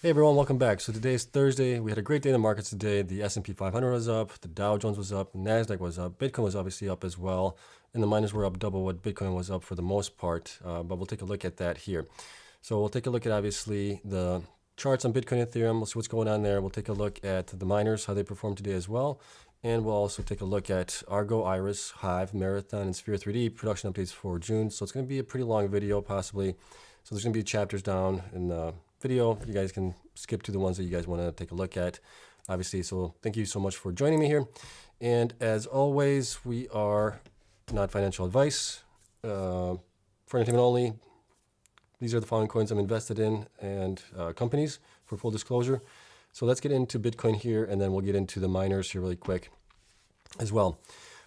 Hey everyone, welcome back. So today is Thursday. We had a great day in the markets today. The S&P 500 was up, the Dow Jones was up, Nasdaq was up, Bitcoin was obviously up as well, and the miners were up double what Bitcoin was up for the most part. But we'll take a look at that here. So we'll take a look at obviously the charts on Bitcoin and Ethereum. We'll see what's going on there. We'll take a look at the miners, how they performed today as well. And we'll also take a look at Argo, Iris, Hive, Marathon, and Sphere 3D production updates for June. So it's going to be a pretty long video possibly. So there's going to be chapters down in the video. You guys can skip to the ones that you guys want to take a look at, obviously. So thank you so much for joining me here. And as always, we are not financial advice for entertainment only. These are the following coins I'm invested in and companies for full disclosure. So let's get into Bitcoin here, and then we'll get into the miners here really quick as well.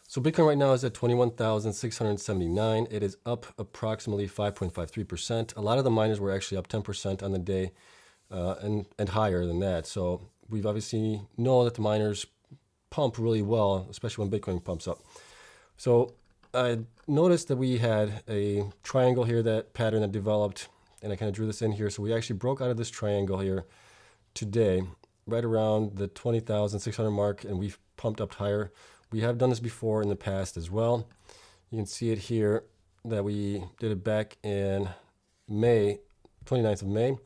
So Bitcoin right now is at 21,679. It is up approximately 5.53%. A lot of the miners were actually up 10% on the day and higher than that. So we've obviously know that the miners pump really well, especially when Bitcoin pumps up. So I noticed that we had a triangle here, that pattern that developed, and I kind of drew this in here. So we actually broke out of this triangle here today, right around the 20,600 mark, and we've pumped up higher. We have done this before in the past as well. You can see it here that we did it back in May, 29th of May.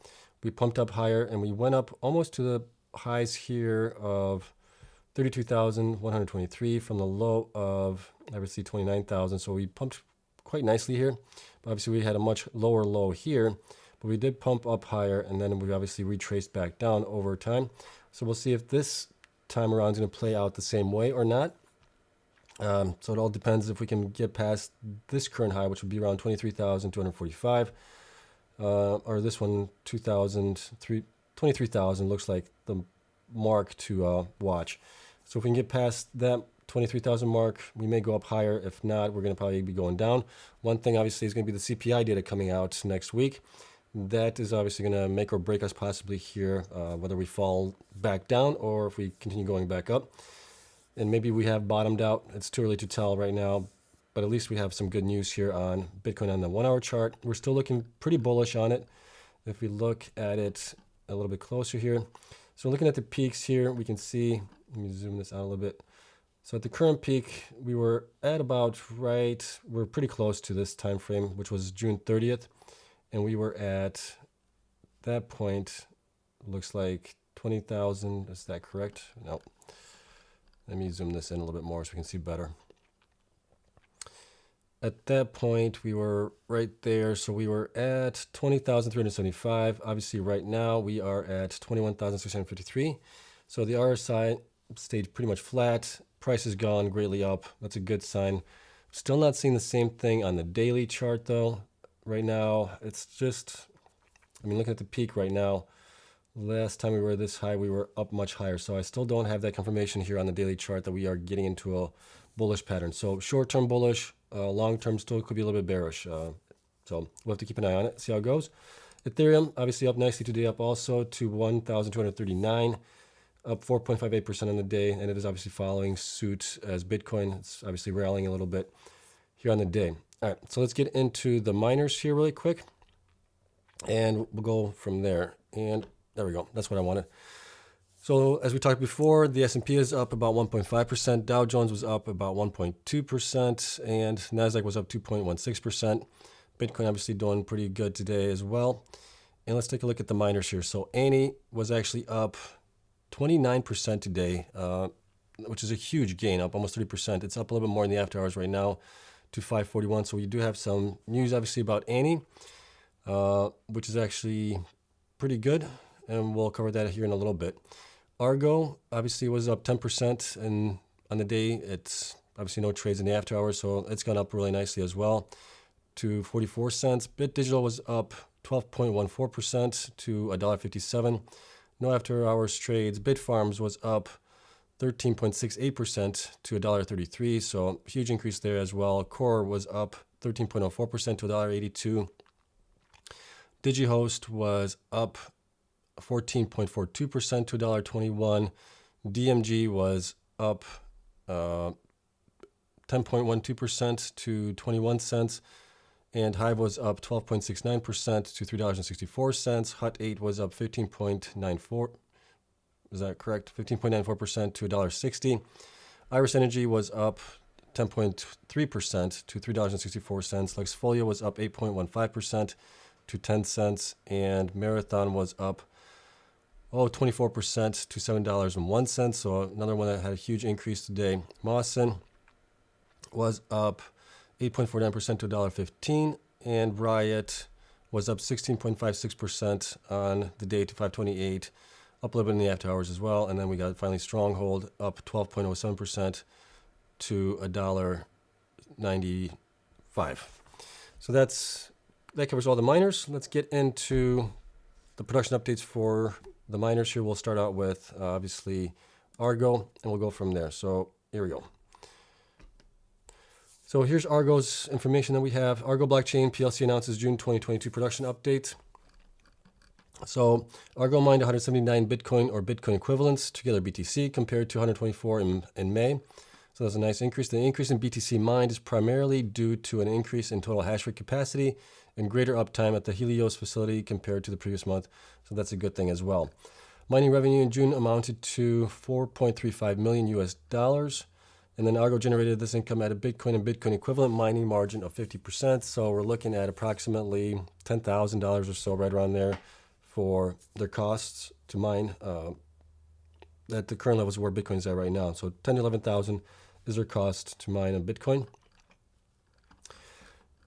We pumped up higher and we went up almost to the highs here of 32,123 from the low of obviously 29,000. So we pumped quite nicely here. But obviously we had a much lower low here, but we did pump up higher, and then we obviously retraced back down over time. So we'll see if this time around is going to play out the same way or not. So it all depends if we can get past this current high, which would be around 23,245, or this one, 23,000 looks like the mark to watch. So if we can get past that 23,000 mark, we may go up higher. If not, we're going to probably be going down. One thing obviously is going to be the CPI data coming out next week. That is obviously going to make or break us possibly here, whether we fall back down or if we continue going back up. And maybe we have bottomed out. It's too early to tell right now, but at least we have some good news here on Bitcoin on the 1 hour chart. We're still looking pretty bullish on it. If we look at it a little bit closer here. So looking at the peaks here, we can see, let me zoom this out a little bit. So at the current peak, we were at about we're pretty close to this time frame, which was June 30th. And we were at that point, looks like 20,000. Is that correct? No. Let me zoom this in a little bit more so we can see better. At that point, we were right there. So we were at 20,375. Obviously, right now, we are at 21,653. So the RSI stayed pretty much flat. Price has gone greatly up. That's a good sign. Still not seeing the same thing on the daily chart, though. Right now, it's just, looking at the peak right now, last time we were this high, we were up much higher. So I still don't have that confirmation here on the daily chart that we are getting into a bullish pattern. So short-term bullish, long-term still could be a little bit bearish. So we'll have to keep an eye on it, see how it goes. Ethereum, obviously up nicely today, up also to 1,239, up 4.58% on the day. And it is obviously following suit as Bitcoin. It's obviously rallying a little bit here on the day. All right, so let's get into the miners here really quick. And we'll go from there. And there we go. That's what I wanted. So as we talked before, the S&P is up about 1.5%. Dow Jones was up about 1.2%. And Nasdaq was up 2.16%. Bitcoin obviously doing pretty good today as well. And let's take a look at the miners here. So ANY was actually up 29% today, which is a huge gain, up almost 30%. It's up a little bit more in the after hours right now to 541. So we do have some news obviously about ANY, which is actually pretty good. And we'll cover that here in a little bit. Argo obviously was up 10%, and on the day, it's obviously no trades in the after hours, so it's gone up really nicely as well to 44 cents. Bit Digital was up 12.14% to $1.57. No after hours trades. Bitfarms was up 13.68% to $1.33, so huge increase there as well. Core was up 13.04% to $1.82. DigiHost was up 14.42% to $1.21. DMG was up 10.12% to 21 cents. And Hive was up 12.69% to $3.64. Hut 8 was up 15.94. Is that correct? 15.94% to $1.60. Iris Energy was up 10.3% to $3.64. Luxfolia was up 8.15% to 10 cents. And Marathon was up 24% to $7.01. So another one that had a huge increase today. Mawson was up 8.49% to $1.15. And Riot was up 16.56% on the day to 528. Up a little bit in the after hours as well. And then we got finally Stronghold up 12.07% to $1.95. So that covers all the miners. Let's get into the production updates for the miners here. We'll start out with obviously Argo, and we'll go from there. So here we go. So here's Argo's information that we have. Argo Blockchain PLC announces June 2022 production update. So Argo mined 179 Bitcoin or Bitcoin equivalents, together BTC, compared to 124 in May. So that's a nice increase. The increase in BTC mined is primarily due to an increase in total hash rate capacity and greater uptime at the Helios facility compared to the previous month. So that's a good thing as well. Mining revenue in June amounted to $4.35 million US. And then Argo generated this income at a Bitcoin and Bitcoin equivalent mining margin of 50%. So we're looking at approximately $10,000 or so, right around there, for their costs to mine at the current levels where Bitcoin is at right now. So 10 to 11,000 is their cost to mine a Bitcoin.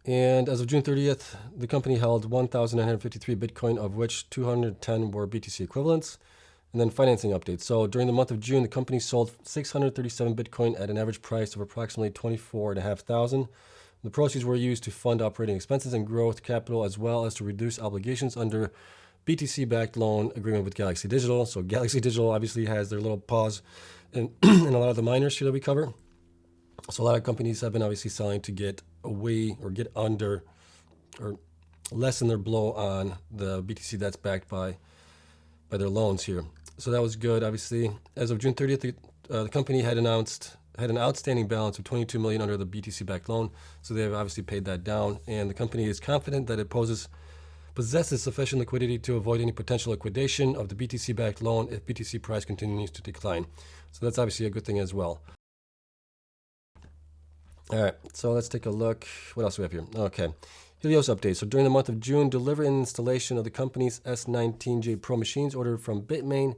And as of June 30th, the company held 1,953 Bitcoin, of which 210 were BTC equivalents. And then financing updates. So during the month of June, the company sold 637 Bitcoin at an average price of approximately $24,500. The proceeds were used to fund operating expenses and growth capital, as well as to reduce obligations under BTC-backed loan agreement with Galaxy Digital. So Galaxy Digital obviously has their little paws in, in a lot of the miners here that we cover. So a lot of companies have been obviously selling to get away or get under or lessen their blow on the BTC that's backed by their loans here. So that was good, obviously. As of June 30th, the company had an outstanding balance of $22 million under the BTC-backed loan. So they have obviously paid that down. And the company is confident that it possesses sufficient liquidity to avoid any potential liquidation of the BTC-backed loan if BTC price continues to decline. So that's obviously a good thing as well. All right, so let's take a look. What else do we have here? Okay, Helios update. So during the month of June, delivery and installation of the company's S19J Pro machines ordered from Bitmain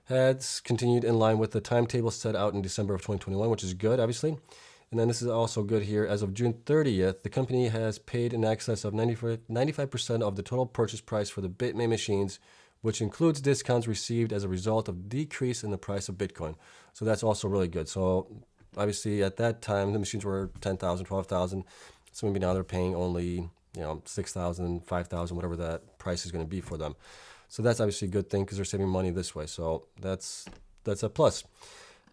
has continued in line with the timetable set out in December of 2021, which is good, obviously. And then this is also good here. As of June 30th, the company has paid in excess of 95% of the total purchase price for the Bitmain machines, which includes discounts received as a result of decrease in the price of Bitcoin. So that's also really good. So obviously at that time, the machines were 10,000, 12,000. So maybe now they're paying only, 6,000, 5,000, whatever that price is going to be for them. So that's obviously a good thing because they're saving money this way. So that's a plus.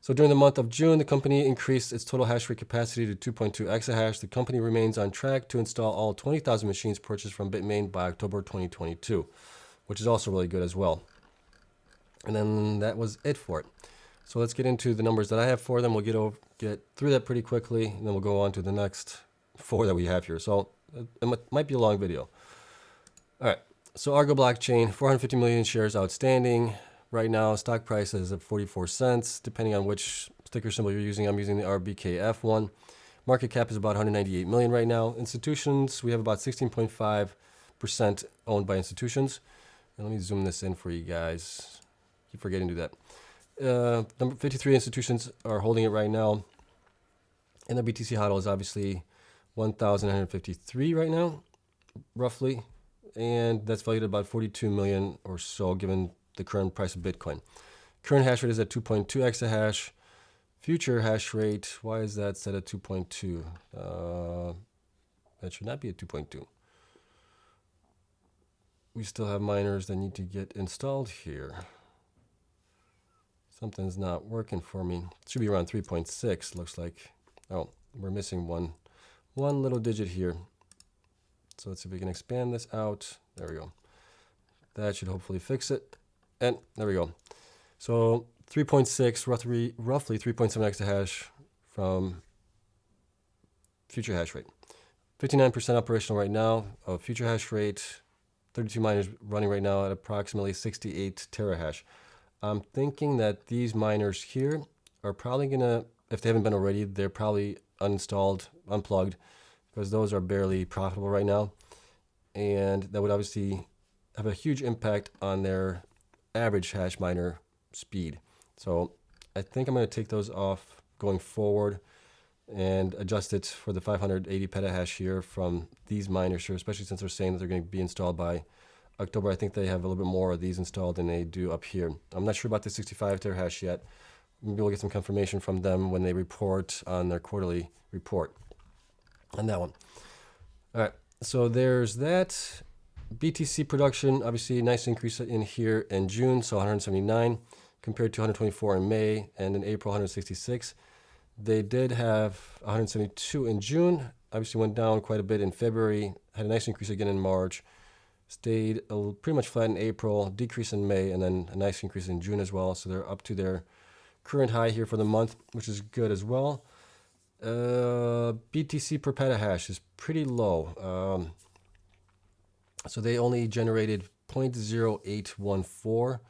So during the month of June, the company increased its total hash rate capacity to 2.2 exahash. The company remains on track to install all 20,000 machines purchased from Bitmain by October 2022, which is also really good as well. And then that was it for it. So let's get into the numbers that I have for them. We'll get through that pretty quickly, and then we'll go on to the next 4 that we have here. So it might be a long video. All right. So Argo blockchain, 450 million shares outstanding. Right now, stock price is at 44 cents, depending on which sticker symbol you're using. I'm using the RBKF one. Market cap is about 198 million right now. Institutions, we have about 16.5% owned by institutions. And let me zoom this in for you guys. Keep forgetting to do that. Number 53 institutions are holding it right now. And the BTC HODL is obviously 1,953 right now, roughly. And that's valued at about 42 million or so, given the current price of Bitcoin. Current hash rate is at 2.2 exahash. Future hash rate, why is that set at 2.2? That should not be at 2.2. We still have miners that need to get installed here. Something's not working for me. It should be around 3.6, looks like. Oh, we're missing one little digit here. So let's see if we can expand this out. There we go. That should hopefully fix it. And there we go. So 3.6, roughly 3.7 exahash from future hash rate. 59% operational right now. Future hash rate, 32 miners running right now at approximately 68 terahash. I'm thinking that these miners here are probably gonna, if they haven't been already, they're probably uninstalled, unplugged, because those are barely profitable right now. And that would obviously have a huge impact on their average hash miner speed. So I think I'm going to take those off going forward and adjust it for the 580 petahash here from these miners here, especially since they're saying that they're going to be installed by October. I think they have a little bit more of these installed than they do up here. I'm not sure about the 65 terahash yet. Maybe we'll get some confirmation from them when they report on their quarterly report on that one. All right, so there's that. BTC production, obviously a nice increase in here in June, so 179 compared to 124 in May, and in April 166. They did have 172 in June, obviously went down quite a bit in February, had a nice increase again in March, stayed pretty much flat in April, decrease in May, and then a nice increase in June as well. So they're up to their current high here for the month, which is good as well. BTC per petahash is pretty low. So they only generated 0.0814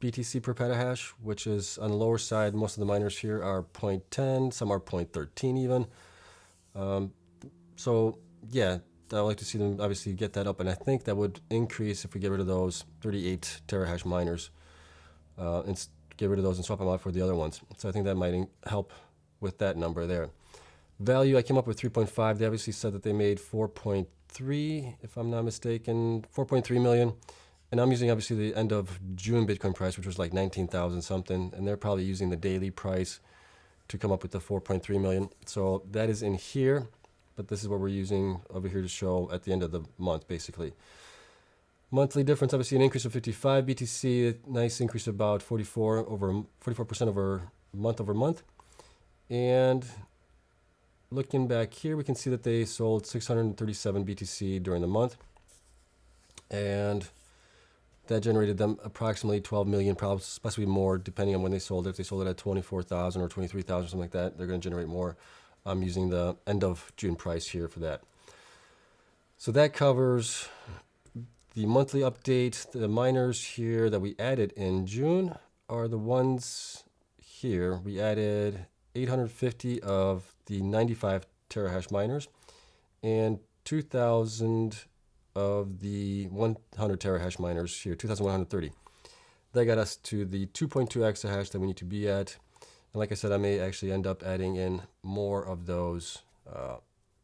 BTC per petahash, which is on the lower side. Most of the miners here are 0.10, some are 0.13 even. So yeah, I'd like to see them obviously get that up, and I think that would increase if we get rid of those 38 terahash miners and get rid of those and swap them out for the other ones. So I think that might help with that number there. Value, I came up with 3.5. They obviously said that they made 4.3, if I'm not mistaken, 4.3 million. And I'm using obviously the end of June Bitcoin price, which was like 19,000 something. And they're probably using the daily price to come up with the 4.3 million. So that is in here, but this is what we're using over here to show at the end of the month, basically. Monthly difference, obviously an increase of 55 BTC, a nice increase of about 44% over month. And looking back here, we can see that they sold 637 BTC during the month. And that generated them approximately 12 million, possibly more, depending on when they sold it. If they sold it at 24,000 or 23,000, something like that, they're going to generate more. I'm using the end of June price here for that. So that covers the monthly update. The miners here that we added in June are the ones here. We added 850 of the 95 terahash miners and 2,000 of the 100 terahash miners here, 2,130. That got us to the 2.2 exahash that we need to be at. And like I said, I may actually end up adding in more of those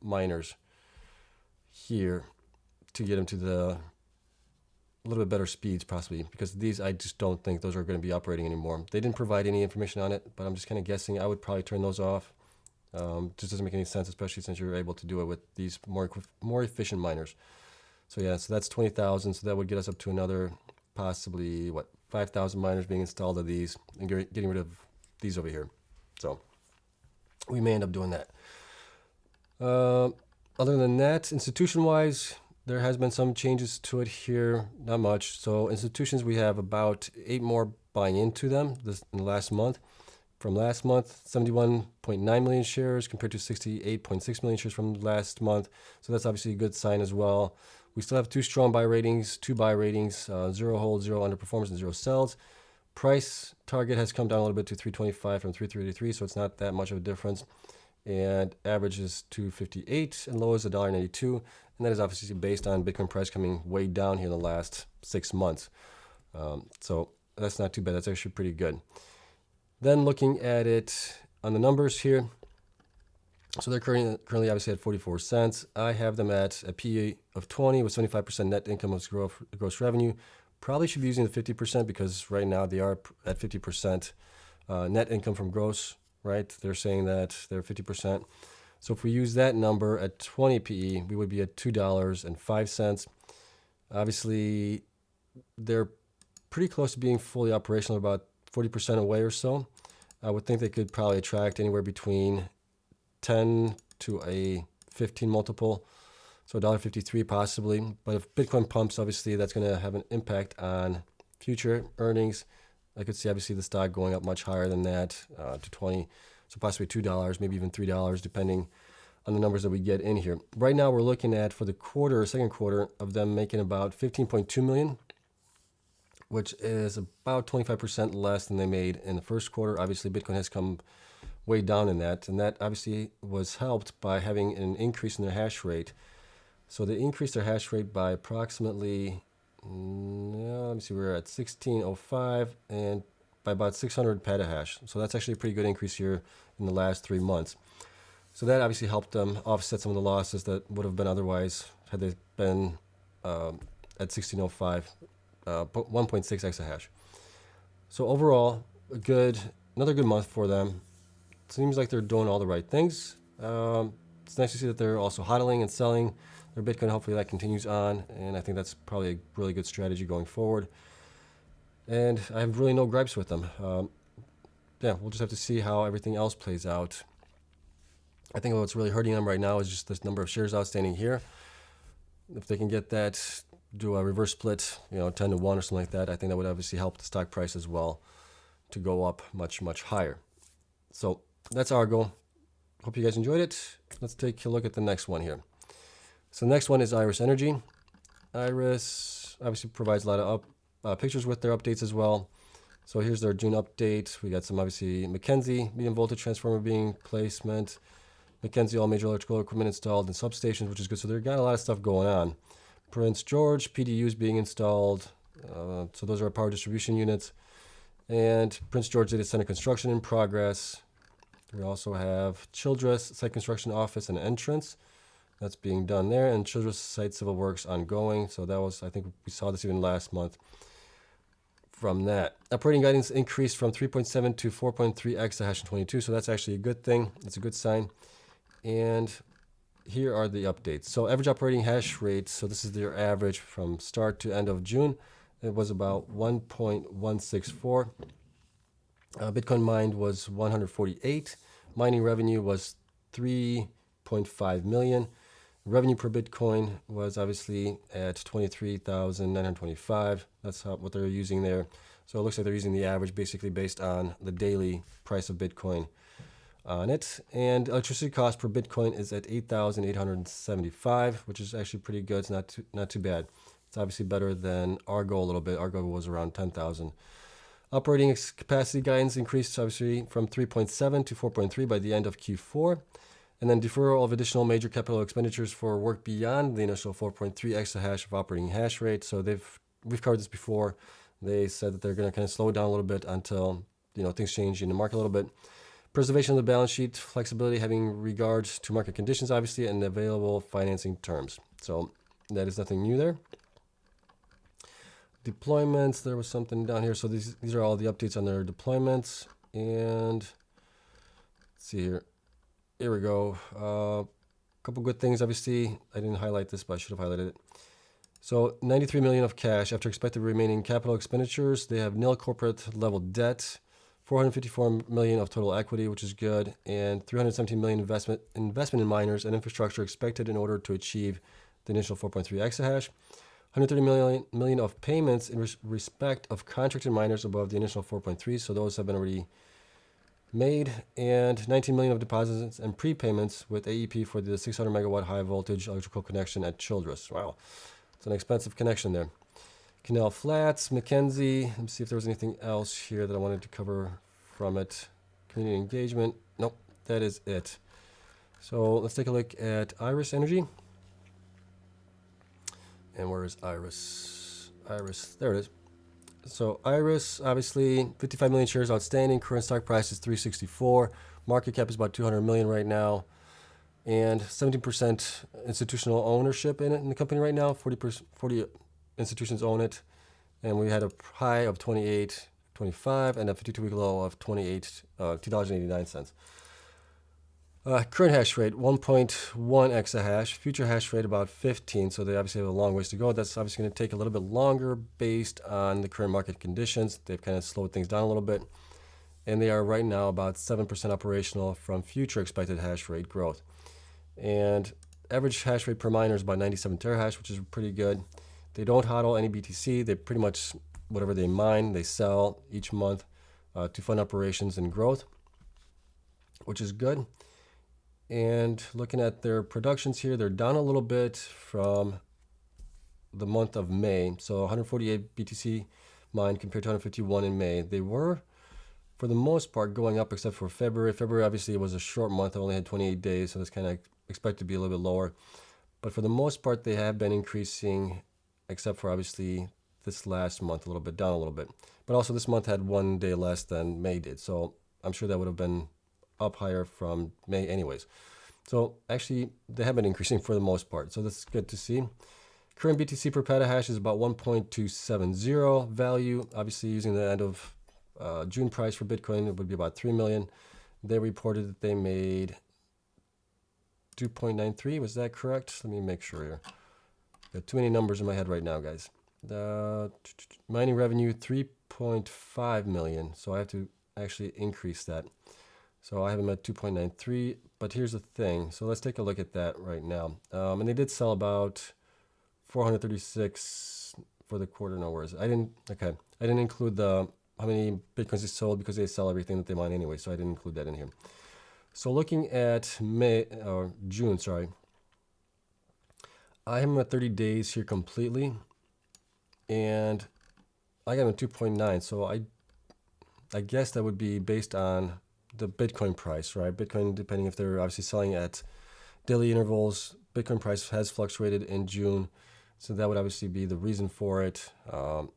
miners here to get them to the a little bit better speeds possibly, because these I just don't think those are going to be operating anymore. They didn't provide any information on it, but I'm just kind of guessing. I would probably turn those off. Just doesn't make any sense, especially since you're able to do it with these more efficient miners. So yeah, so that's 20,000. So that would get us up to another possibly 5,000 miners being installed of these and getting rid of these over here. So we may end up doing that. Other than that, institution-wise, there has been some changes to it here, not much. So institutions, we have about 8 more buying into them in the last month. From last month, 71.9 million shares compared to 68.6 million shares from last month. So that's obviously a good sign as well. We still have 2 strong buy ratings, 2 buy ratings, 0 hold, 0 underperformance, and 0 sells. Price target has come down a little bit to 325 from 333, so it's not that much of a difference. And average is 258 and low is $1.92. And that is obviously based on Bitcoin price coming way down here in the last 6 months. So that's not too bad. That's actually pretty good. Then looking at it on the numbers here. So they're currently obviously at 44 cents. I have them at a PE of 20 with 75% net income of gross revenue. Probably should be using the 50% because right now they are at 50% net income from gross, right? They're saying that they're 50%. So if we use that number at 20 PE, we would be at $2.05. Obviously, they're pretty close to being fully operational, about 40% away or so. I would think they could probably attract anywhere between 10 to a 15 multiple, so $1.53 possibly. But if Bitcoin pumps, obviously that's going to have an impact on future earnings. I could see obviously the stock going up much higher than that to 20, so possibly $2, maybe even $3, depending on the numbers that we get in here. Right now, we're looking at, for the quarter, second quarter, of them making about 15.2 million, which is about 25% less than they made in the first quarter. Obviously, Bitcoin has come way down in that, and that obviously was helped by having an increase in their hash rate. So they increased their hash rate by approximately, let me see, we're at 1605 and by about 600 petahash. So that's actually a pretty good increase here in the last 3 months. So that obviously helped them offset some of the losses that would have been otherwise had they been at 1605, 1.6 exahash. So overall, another good month for them. Seems like they're doing all the right things. It's nice to see that they're also hodling and selling their Bitcoin. Hopefully that continues on, and I think that's probably a really good strategy going forward. And I have really no gripes with them. Yeah, we'll just have to see how everything else plays out. I think what's really hurting them right now is just this number of shares outstanding here. If they can get that, do a reverse split, 10 to 1 or something like that, I think that would obviously help the stock price as well to go up much, much higher. So that's Argo. Hope you guys enjoyed it. Let's take a look at the next one here. So the next one is Iris Energy. Iris obviously provides a lot of pictures with their updates as well. So here's their June update. We got some obviously Mackenzie medium voltage transformer being placement. Mackenzie all major electrical equipment installed in substations, which is good. So they've got a lot of stuff going on. Prince George PDUs being installed. So those are power distribution units. And Prince George data center construction in progress. We also have Childress site construction office and entrance. That's being done there. And Childress site civil works ongoing. So that was, I think we saw this even last month from that. Operating guidance increased from 3.7 to 4.3 exahash in 22. So that's actually a good thing. It's a good sign. And here are the updates. So average operating hash rate. So this is their average from start to end of June. It was about 1.164. Bitcoin mined was 148. Mining revenue was 3.5 million. Revenue per Bitcoin was obviously at 23,925. That's what they're using there. So it looks like they're using the average basically based on the daily price of Bitcoin on it. And electricity cost per Bitcoin is at 8,875, which is actually pretty good. It's not too bad. It's obviously better than Argo a little bit. Argo was around 10,000. Operating capacity guidance increased obviously from 3.7 to 4.3 by the end of Q4. And then deferral of additional major capital expenditures for work beyond the initial 4.3 exahash of operating hash rate. So we've covered this before. They said that they're going to kind of slow it down a little bit until things change in the market a little bit. Preservation of the balance sheet, flexibility having regard to market conditions, obviously, and available financing terms. So that is nothing new there. Deployments, there was something down here. So these are all the updates on their deployments. And let's see here. Here we go. A couple good things, obviously. I didn't highlight this, but I should have highlighted it. So 93 million of cash after expected remaining capital expenditures. They have nil corporate level debt, 454 million of total equity, which is good, and 317 million investment in miners and infrastructure expected in order to achieve the initial 4.3 exahash. 130 million of payments in respect of contracted miners above the initial 4.3. So those have been already made, and 19 million of deposits and prepayments with AEP for the 600 megawatt high voltage electrical connection at Childress. Wow, it's an expensive connection there. Canal Flats, Mackenzie. Let me see if there was anything else here that I wanted to cover from it. Community engagement. Nope, that is it. So let's take a look at Iris Energy. And where is Iris? Iris, there it is. So Iris, obviously, 55 million shares outstanding. Current stock price is 364. Market cap is about 200 million right now. And 17% institutional ownership in the company right now. 40 institutions own it. And we had a high of 28.25 and a 52-week low of $2.89. Current hash rate, 1.1 exahash. Future hash rate, about 15. So they obviously have a long ways to go. That's obviously going to take a little bit longer based on the current market conditions. They've kind of slowed things down a little bit. And they are right now about 7% operational from future expected hash rate growth. And average hash rate per miner is about 97 terahash, which is pretty good. They don't hodl any BTC. They pretty much, whatever they mine, they sell each month to fund operations and growth, which is good. And looking at their productions here, they're down a little bit from the month of May. So 148 BTC mined compared to 151 in May. They were, for the most part, going up except for February. February obviously was a short month. It only had 28 days, so that's kind of expected to be a little bit lower. But for the most part, they have been increasing, except for obviously this last month, a little bit down a little bit. But also this month had 1 day less than May did. So I'm sure that would have been up higher from May anyways. So actually, they have been increasing for the most part. So that's good to see. Current BTC per petahash is about 1.270 value. Obviously, using the end of June price for Bitcoin, it would be about 3 million. They reported that they made 2.93. Was that correct? Let me make sure here. Got too many numbers in my head right now, guys. The mining revenue 3.5 million. So I have to actually increase that. So I have them at 2.93. But here's the thing. So let's take a look at that right now. And they did sell about 436 for the quarter. No, where is it? I didn't include the how many Bitcoins they sold because they sell everything that they mine anyway. So I didn't include that in here. So looking at June, sorry. I have them at 30 days here completely. And I got them at 2.9. So I guess that would be based on the Bitcoin price, right? Bitcoin, depending if they're obviously selling at daily intervals, Bitcoin price has fluctuated in June. So that would obviously be the reason for it. And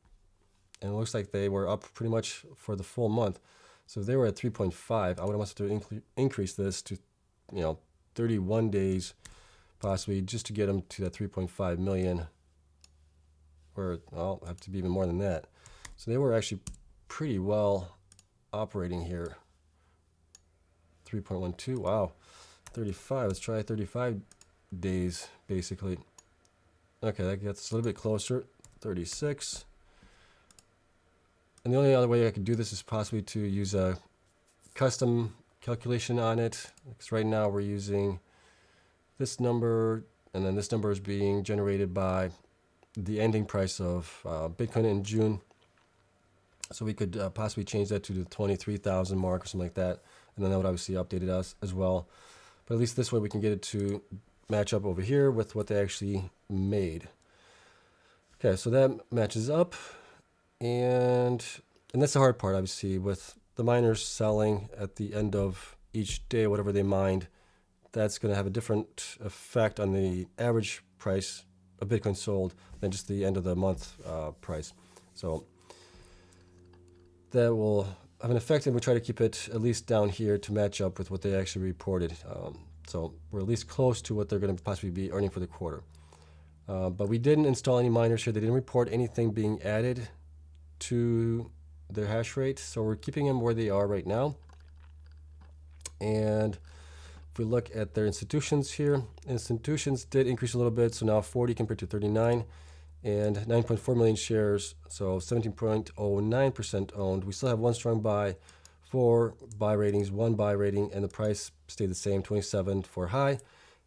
it looks like they were up pretty much for the full month. So if they were at 3.5, I would have wanted to increase this to, 31 days, possibly, just to get them to that 3.5 million. Or I'll have to be even more than that. So they were actually pretty well operating here. 3.12, wow. 35, let's try 35 days, basically. Okay, that gets a little bit closer. 36. And the only other way I could do this is possibly to use a custom calculation on it. Because right now we're using this number, and then this number is being generated by the ending price of Bitcoin in June. So we could possibly change that to the 23,000 mark or something like that. And then that would obviously update us as well. But at least this way we can get it to match up over here with what they actually made. Okay, so that matches up. And that's the hard part, obviously, with the miners selling at the end of each day, whatever they mined. That's going to have a different effect on the average price of Bitcoin sold than just the end of the month price. So that will have an effect, and we try to keep it at least down here to match up with what they actually reported. So we're at least close to what they're going to possibly be earning for the quarter. But we didn't install any miners here. They didn't report anything being added to their hash rate. So we're keeping them where they are right now. And if we look at their institutions here, institutions did increase a little bit. So now 40 compared to 39. And 9.4 million shares, so 17.09% owned. We still have one strong buy, 4 buy ratings, 1 buy rating, and the price stayed the same, 27 for high,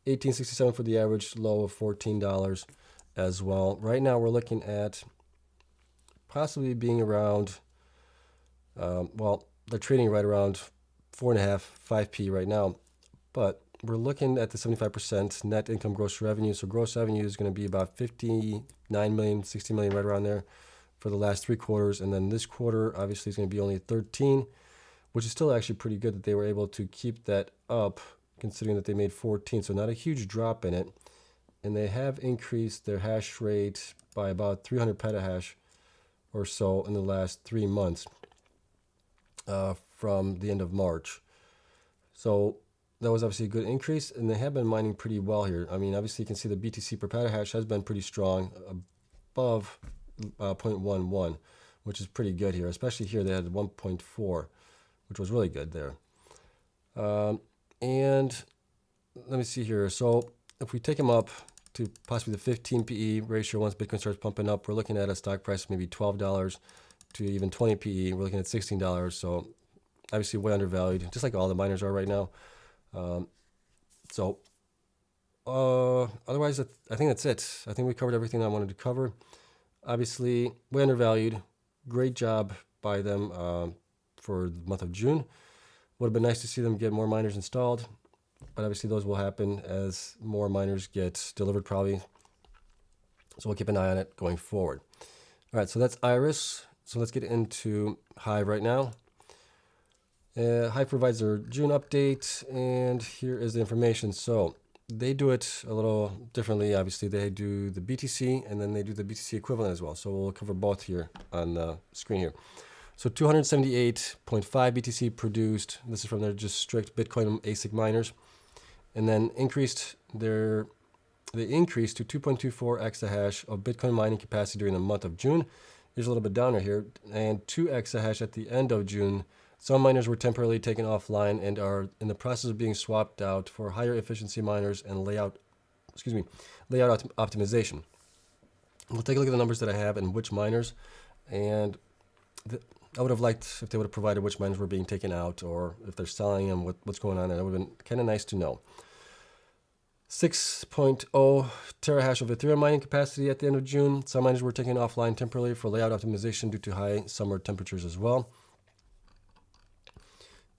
18.67 for the average, low of $14 as well. Right now we're looking at possibly being around, they're trading right around 4.5, 5p right now, but we're looking at the 75% net income gross revenue. So gross revenue is going to be about 59 million, 60 million, right around there for the last 3 quarters. And then this quarter, obviously, is going to be only 13, which is still actually pretty good that they were able to keep that up, considering that they made 14. So not a huge drop in it. And they have increased their hash rate by about 300 petahash or so in the last 3 months from the end of March. So that was obviously a good increase, and they have been mining pretty well here. I mean, obviously you can see the BTC per petahash has been pretty strong, above 0.11, which is pretty good here. Especially here, they had 1.4, which was really good there. And let me see here. So if we take them up to possibly the 15 PE ratio, once Bitcoin starts pumping up, we're looking at a stock price of maybe $12 to even 20 PE. We're looking at $16. So obviously way undervalued, just like all the miners are right now. Otherwise, I think that's it. I think we covered everything I wanted to cover. Obviously, way undervalued. Great job by them for the month of June. Would have been nice to see them get more miners installed. but obviously those will happen as more miners get delivered probably. So we'll keep an eye on it going forward. All right, so that's Iris. So let's get into Hive right now. Hive provides their June update, and here is the information. So they do it a little differently. Obviously, they do the BTC, and then they do the BTC equivalent as well. So we'll cover both here on the screen here. So 278.5 BTC produced. This is from their just strict Bitcoin ASIC miners, and then they increased to 2.24 exahash of Bitcoin mining capacity during the month of June. Here's a little bit down here, and 2 exahash at the end of June. Some miners were temporarily taken offline and are in the process of being swapped out for higher efficiency miners and layout optimization. We'll take a look at the numbers that I have and which miners, and I would have liked if they would have provided which miners were being taken out or if they're selling them, what's going on, and it would have been kind of nice to know. 6.0 terahash of Ethereum mining capacity at the end of June. Some miners were taken offline temporarily for layout optimization due to high summer temperatures as well.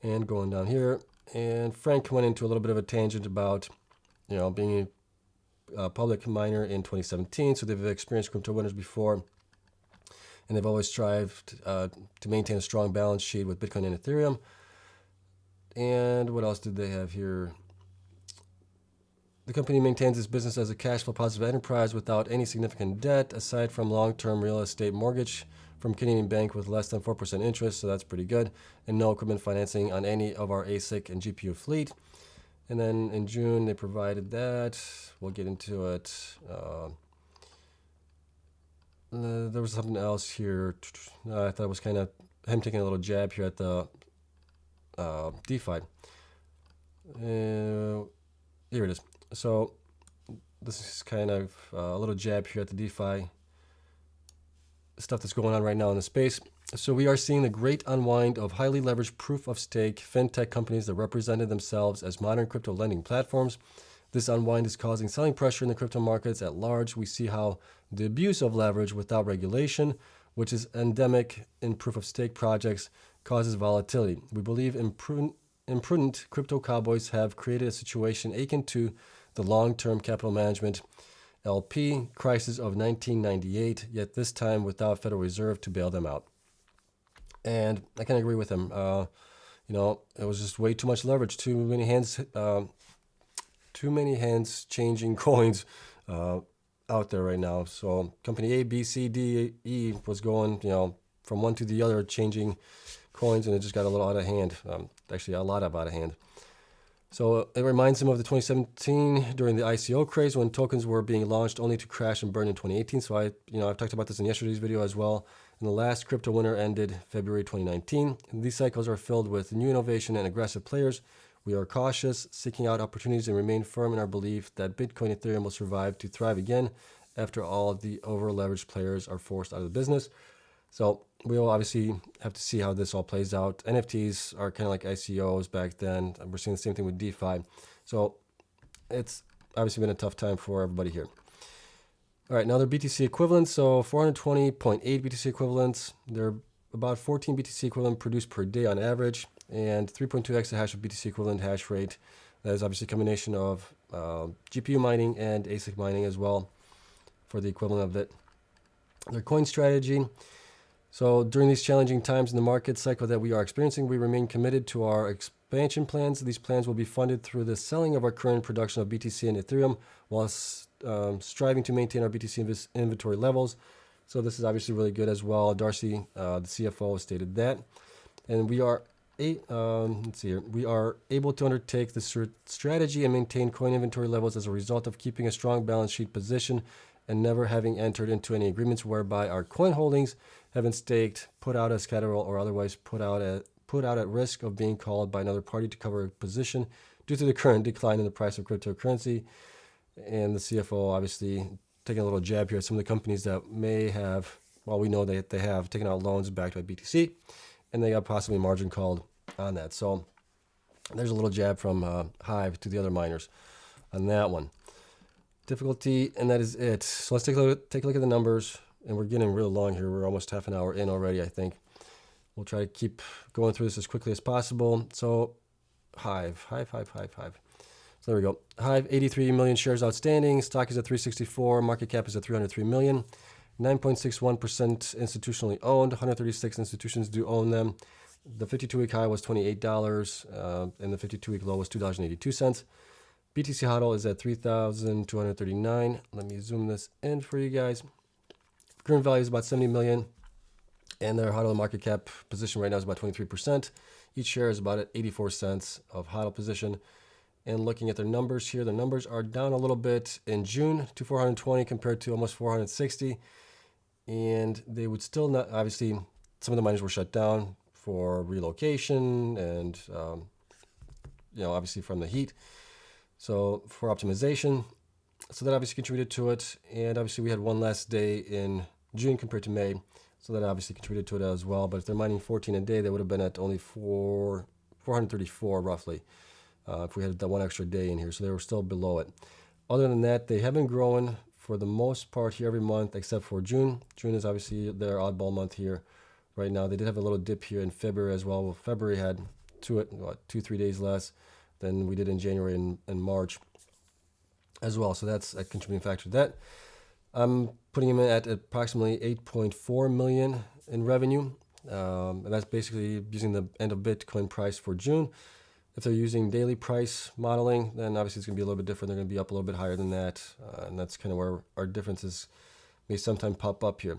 And going down here, and Frank went into a little bit of a tangent about, being a public miner in 2017. So they've experienced crypto winners before, and they've always strived to maintain a strong balance sheet with Bitcoin and Ethereum. And what else did they have here? The company maintains its business as a cash flow positive enterprise without any significant debt, aside from long-term real estate mortgage from Canadian Bank with less than 4% interest, so that's pretty good, and no equipment financing on any of our ASIC and GPU fleet. And then in June, they provided that. We'll get into it. There was something else here. I thought it was kind of him taking a little jab here at the DeFi. Here it is. So this is kind of a little jab here at the DeFi stuff that's going on right now in the space. So we are seeing the great unwind of highly leveraged proof-of-stake fintech companies that represented themselves as modern crypto lending platforms. This unwind is causing selling pressure in the crypto markets at large. We see how the abuse of leverage without regulation, which is endemic in proof-of-stake projects, causes volatility. We believe imprudent crypto cowboys have created a situation akin to the long-term capital management LP crisis of 1998, yet this time without Federal Reserve to bail them out. And I can agree with him. It was just way too much leverage, too many hands changing coins out there right now. So company A, B, C, D, E was going, from one to the other, changing coins, and it just got a little out of hand. Actually, a lot out of hand. So it reminds him of the 2017 during the ICO craze when tokens were being launched only to crash and burn in 2018. So I've talked about this in yesterday's video as well. And the last crypto winter ended February 2019. And these cycles are filled with new innovation and aggressive players. We are cautious, seeking out opportunities, and remain firm in our belief that Bitcoin and Ethereum will survive to thrive again after all of the over-leveraged players are forced out of the business. So we will obviously have to see how this all plays out. NFTs are kind of like ICOs back then. We're seeing the same thing with DeFi. So it's obviously been a tough time for everybody here. All right, now they're BTC equivalents. So 420.8 BTC equivalents. They're about 14 BTC equivalent produced per day on average, and 3.2 exahash of BTC equivalent hash rate. That is obviously a combination of GPU mining and ASIC mining as well for the equivalent of it. Their coin strategy. So during these challenging times in the market cycle that we are experiencing, we remain committed to our expansion plans. These plans will be funded through the selling of our current production of BTC and Ethereum while striving to maintain our BTC inventory levels. So this is obviously really good as well. Darcy, the CFO, stated that. And we are we are able to undertake this strategy and maintain coin inventory levels as a result of keeping a strong balance sheet position and never having entered into any agreements whereby our coin holdings have been staked, put out as collateral, or otherwise put out at risk of being called by another party to cover a position due to the current decline in the price of cryptocurrency. And the CFO obviously taking a little jab here at some of the companies that may have, well, we know that they have taken out loans backed by BTC, and they got possibly margin called on that. So there's a little jab from Hive to the other miners on that one. Difficulty, and that is it. So let's take a look at the numbers, and we're getting real long here. We're almost half an hour in already, I think. We'll try to keep going through this as quickly as possible. So Hive. So there we go. Hive, 83 million shares outstanding. Stock is at 364. Market cap is at 303 million. 9.61% institutionally owned. 136 institutions do own them. The 52-week high was $28, and the 52-week low was $2.82. BTC HODL is at 3,239. Let me zoom this in for you guys. Current value is about 70 million, and their HODL market cap position right now is about 23%. Each share is about at 84 cents of HODL position. And looking at their numbers here, the numbers are down a little bit in June to 420 compared to almost 460. And they would still not, obviously, some of the miners were shut down for relocation and, obviously from the heat. So for optimization, so that obviously contributed to it. And obviously we had one less day in June compared to May. So that obviously contributed to it as well. But if they're mining 14 a day, they would have been at only 434 roughly. If we had that one extra day in here. So they were still below it. Other than that, they have been growing for the most part here every month except for June. June is obviously their oddball month here right now. They did have a little dip here in February as well. Well, February had 2-3 days less than we did in January and March as well. So that's a contributing factor to that. I'm putting them at approximately 8.4 million in revenue. And that's basically using the end of Bitcoin price for June. If they're using daily price modeling, then obviously it's going to be a little bit different. They're going to be up a little bit higher than that. And that's kind of where our differences may sometimes pop up here.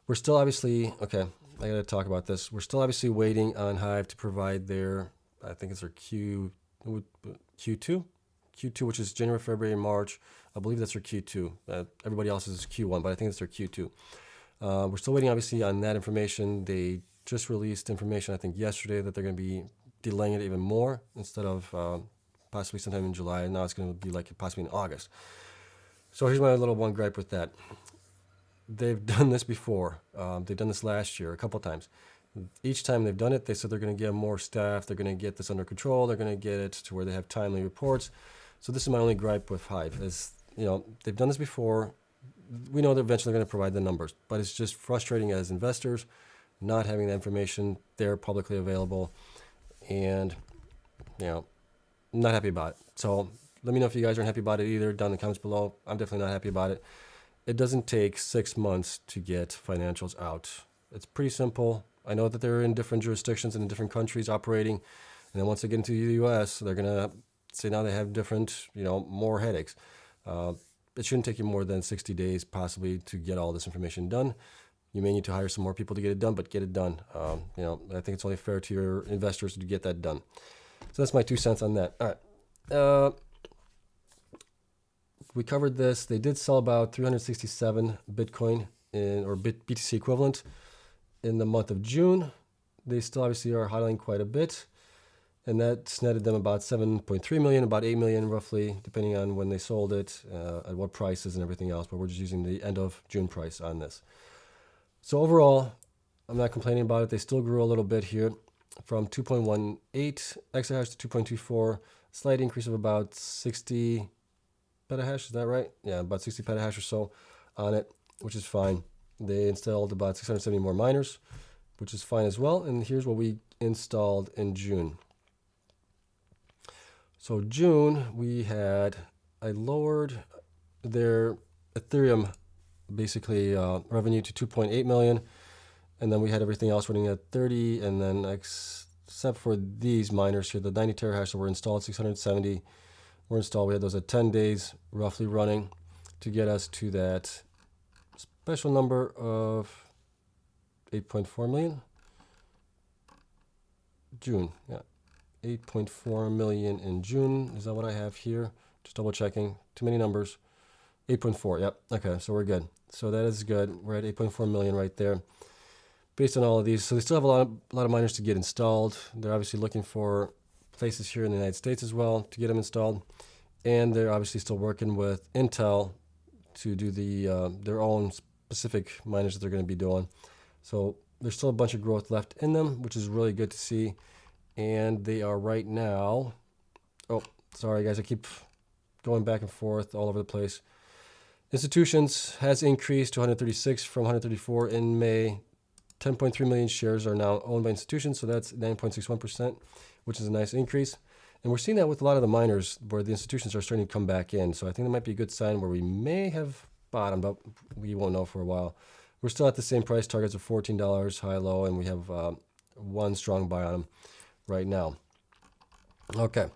We're still obviously, okay, I got to talk about this. We're still obviously waiting on Hive to provide their, I think it's their Q2, which is January, February, and March. I believe that's their Q2. Everybody else is Q1, but I think it's their Q2. We're still waiting obviously on that information. They just released information, I think yesterday, that they're going to be delaying it even more instead of possibly sometime in July. Now it's going to be like possibly in August. So here's my little one gripe with that. They've done this before. They've done this last year a couple times. Each time they've done it, they said they're going to get more staff. They're going to get this under control. They're going to get it to where they have timely reports. So this is my only gripe with Hive is, they've done this before. We know they're eventually going to provide the numbers, but it's just frustrating as investors not having the information there publicly available. And, not happy about it. So let me know if you guys aren't happy about it either down in the comments below. I'm definitely not happy about it. It doesn't take 6 months to get financials out. It's pretty simple. I know that they're in different jurisdictions and in different countries operating. And then once they get into the U.S., they're going to say now they have different, more headaches. It shouldn't take you more than 60 days possibly to get all this information done. You may need to hire some more people to get it done, but get it done. I think it's only fair to your investors to get that done. So that's my 2 cents on that. All right. We covered this. They did sell about 367 Bitcoin or BTC equivalent in the month of June. They still obviously are hodling quite a bit. And that's netted them about 7.3 million, about 8 million roughly, depending on when they sold it, at what prices and everything else. But we're just using the end of June price on this. So overall, I'm not complaining about it. They still grew a little bit here from 2.18 exahash to 2.24, slight increase of about 60 petahash. Is that right? Yeah, about 60 petahash or so on it, which is fine. They installed about 670 more miners, which is fine as well. And here's what we installed in June. So June, I lowered their Ethereum basically revenue to 2.8 million, and then we had everything else running at 30, and then except for these miners here, the 90 terahash that were installed, 670 were installed. We had those at 10 days roughly running to get us to that special number of 8.4 million. June, yeah, 8.4 million in June. Is that what I have here? Just double checking. Too many numbers. 8.4, yep. Okay, so we're good. So that is good. We're at 8.4 million right there. Based on all of these, so they still have a lot of miners to get installed. They're obviously looking for places here in the United States as well to get them installed, and they're obviously still working with Intel to do their own specific miners that they're going to be doing. So there's still a bunch of growth left in them, which is really good to see. And they are right now. Oh, sorry guys, I keep going back and forth all over the place. Institutions has increased to 136 from 134 in May. 10.3 million shares are now owned by institutions, so that's 9.61%, which is a nice increase. And we're seeing that with a lot of the miners where the institutions are starting to come back in. So I think that might be a good sign where we may have bottomed, but we won't know for a while. We're still at the same price targets of $14 high low, and we have one strong buy on them right now. Okay.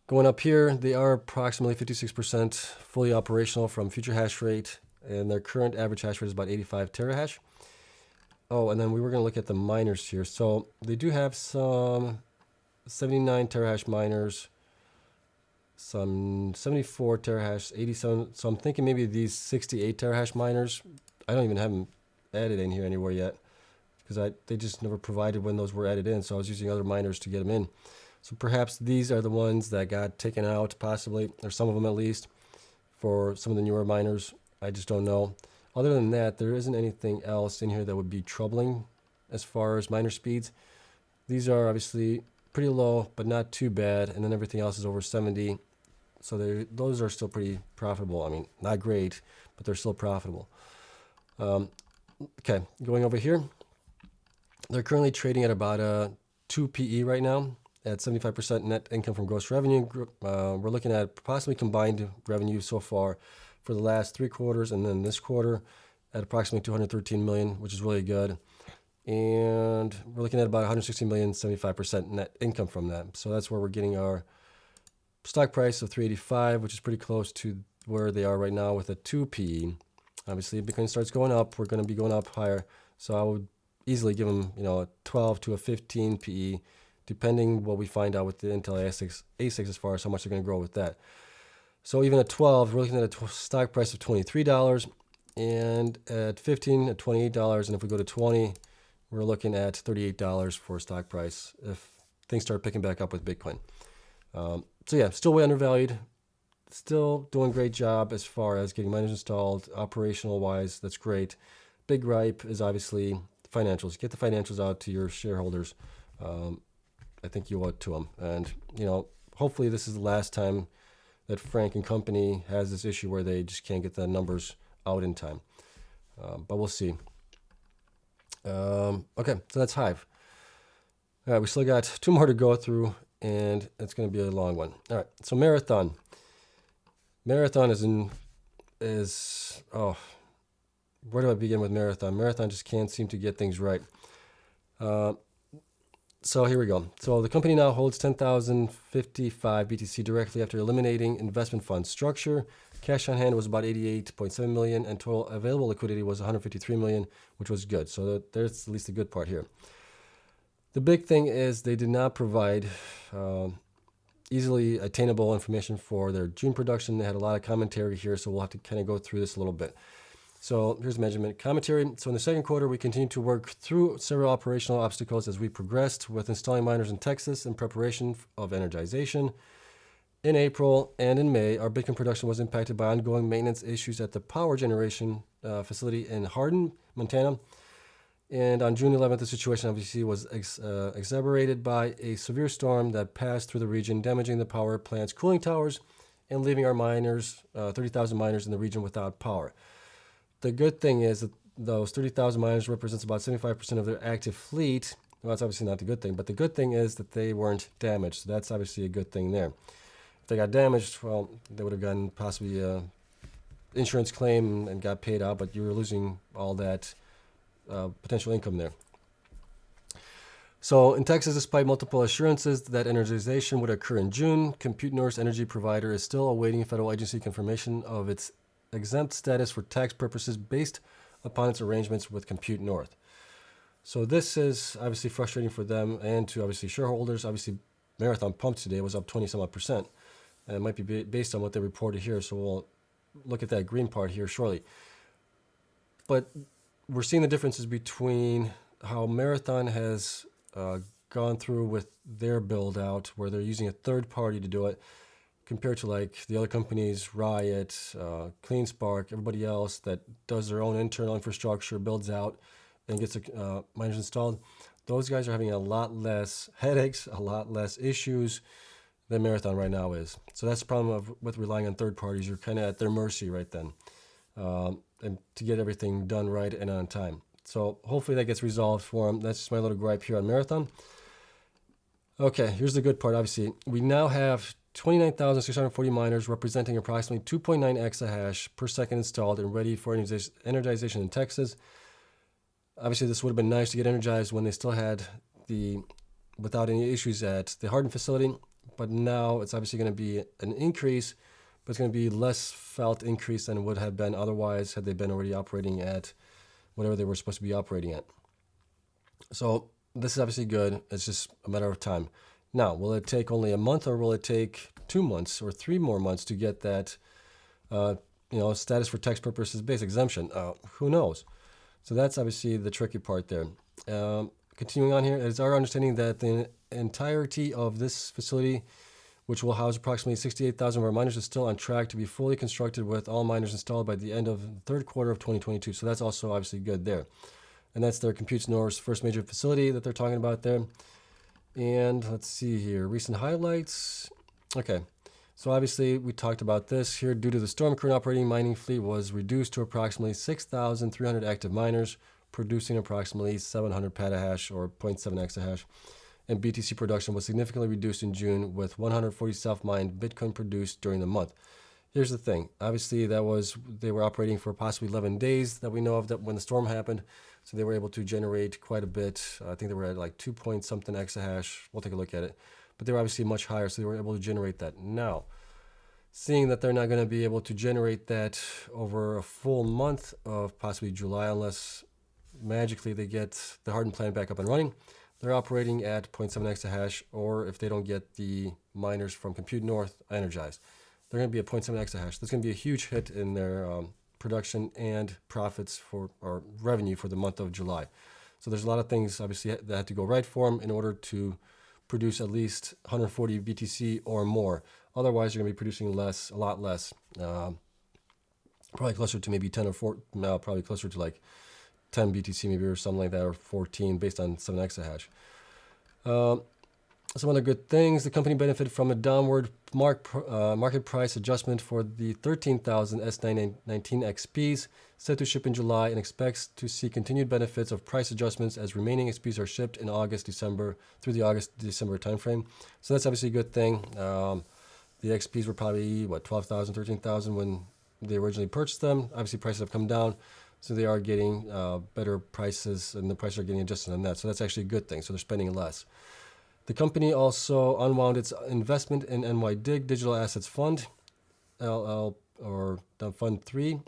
Going up here, they are approximately 56% fully operational from future hash rate, and their current average hash rate is about 85 terahash. Oh, and then we were going to look at the miners here. So they do have some 79 terahash miners, some 74 terahash, 87. So I'm thinking maybe these 68 terahash miners, I don't even have them added in here anywhere yet because they just never provided when those were added in. So I was using other miners to get them in. So perhaps these are the ones that got taken out, possibly, or some of them at least, for some of the newer miners. I just don't know. Other than that, there isn't anything else in here that would be troubling as far as miner speeds. These are obviously pretty low, but not too bad. And then everything else is over 70. So those are still pretty profitable. I mean, not great, but they're still profitable. Okay, going over here. They're currently trading at about a 2 PE right now at 75% net income from gross revenue. We're looking at possibly combined revenue so far for the last 3 quarters and then this quarter at approximately 213 million, which is really good. And we're looking at about 160 million, 75% net income from that. So that's where we're getting our stock price of 385, which is pretty close to where they are right now with a 2 PE. Obviously, if Bitcoin starts going up, we're going to be going up higher. So I would easily give them, a 12 to a 15 PE, depending what we find out with the Intel A6 as far as how much they're going to grow with that. So even at 12, we're looking at a stock price of $23, and at 15, at $28, and if we go to 20, we're looking at $38 for stock price if things start picking back up with Bitcoin. So yeah, still way undervalued. Still doing a great job as far as getting miners installed, operational wise. That's great. Big gripe is obviously financials. Get the financials out to your shareholders. I think you owe it to them. And, hopefully this is the last time that Frank and company has this issue where they just can't get the numbers out in time. But we'll see. Okay, so that's Hive. All right, we still got 2 more to go through, and it's going to be a long one. All right, so Marathon. Marathon where do I begin with Marathon? Marathon just can't seem to get things right. So here we go. So the company now holds 10,055 BTC directly after eliminating investment fund structure. Cash on hand was about 88.7 million, and total available liquidity was 153 million, which was good. So there's at least the good part here. The big thing is they did not provide easily attainable information for their June production. They had a lot of commentary here, so we'll have to kind of go through this a little bit. So here's measurement commentary. So in the second quarter, we continued to work through several operational obstacles as we progressed with installing miners in Texas in preparation of energization. In April and in May, our Bitcoin production was impacted by ongoing maintenance issues at the power generation facility in Hardin, Montana. And on June 11th, the situation obviously was exacerbated by a severe storm that passed through the region, damaging the power plant's cooling towers and leaving our miners, 30,000 miners in the region without power. The good thing is that those 30,000 miners represents about 75% of their active fleet. Well, that's obviously not the good thing, but the good thing is that they weren't damaged. So that's obviously a good thing there. If they got damaged, well, they would have gotten possibly an insurance claim and got paid out, but you were losing all that potential income there. So in Texas, despite multiple assurances that energization would occur in June, Compute North's energy provider is still awaiting federal agency confirmation of its exempt status for tax purposes based upon its arrangements with Compute North. So this is obviously frustrating for them and to obviously shareholders. Obviously, Marathon pumped today was up 20-some-odd%. And it might be based on what they reported here. So we'll look at that green part here shortly. But we're seeing the differences between how Marathon has gone through with their build out, where they're using a third party to do it, compared to like the other companies, Riot, CleanSpark, everybody else that does their own internal infrastructure, builds out, and gets miners installed. Those guys are having a lot less headaches, a lot less issues than Marathon right now is. So that's the problem with relying on third parties. You're kind of at their mercy right then, and to get everything done right and on time. So hopefully that gets resolved for them. That's just my little gripe here on Marathon. Okay, here's the good part. Obviously, we now have 29,640 miners representing approximately 2.9 exahash per second installed and ready for energization in Texas. Obviously, this would have been nice to get energized when they still had without any issues at the hardened facility, but now it's obviously going to be an increase, but it's going to be less felt increase than it would have been otherwise had they been already operating at whatever they were supposed to be operating at. So this is obviously good. It's just a matter of time. Now, will it take only a month, or will it take 2 months or 3 more months to get that, status for tax purposes base exemption? Who knows? So that's obviously the tricky part there. Continuing on here, it is our understanding that the entirety of this facility, which will house approximately 68,000 of our miners, is still on track to be fully constructed with all miners installed by the end of the third quarter of 2022. So that's also obviously good there. And that's their Compute North's first major facility that they're talking about there. And let's see here, recent highlights. Okay, so obviously we talked about this here. Due to the storm, current operating mining fleet was reduced to approximately 6,300 active miners, producing approximately 700 petahash or 0.7 exahash. And BTC production was significantly reduced in June, with 140 self-mined Bitcoin produced during the month. Here's the thing. Obviously, they were operating for possibly 11 days that we know of that when the storm happened. So they were able to generate quite a bit. I think they were at like 2 point something exahash. We'll take a look at it. But they were obviously much higher, so they were able to generate that. Now, seeing that they're not going to be able to generate that over a full month of possibly July, unless magically they get the hardened plant back up and running, they're operating at 0.7 exahash, or if they don't get the miners from Compute North energized, they're going to be at 0.7 exahash. That's going to be a huge hit in their production and profits or revenue for the month of July. So there's a lot of things obviously that had to go right for them in order to produce at least 140 BTC or more. Otherwise, you're going to be producing a lot less. Probably closer to maybe 10 or 4, no, probably closer to like 10 BTC maybe or something like that, or 14 based on 7 exahash. Some other good things. The company benefited from a downward market price adjustment for the 13,000 S919 XPs set to ship in July, and expects to see continued benefits of price adjustments as remaining XPs are shipped in through the August-December timeframe. So that's obviously a good thing. The XPs were probably, 12,000, 13,000 when they originally purchased them. Obviously, prices have come down, so they are getting better prices, and the prices are getting adjusted on that. So that's actually a good thing. So they're spending less. The company also unwound its investment in NYDIG Digital Assets Fund, Fund 3,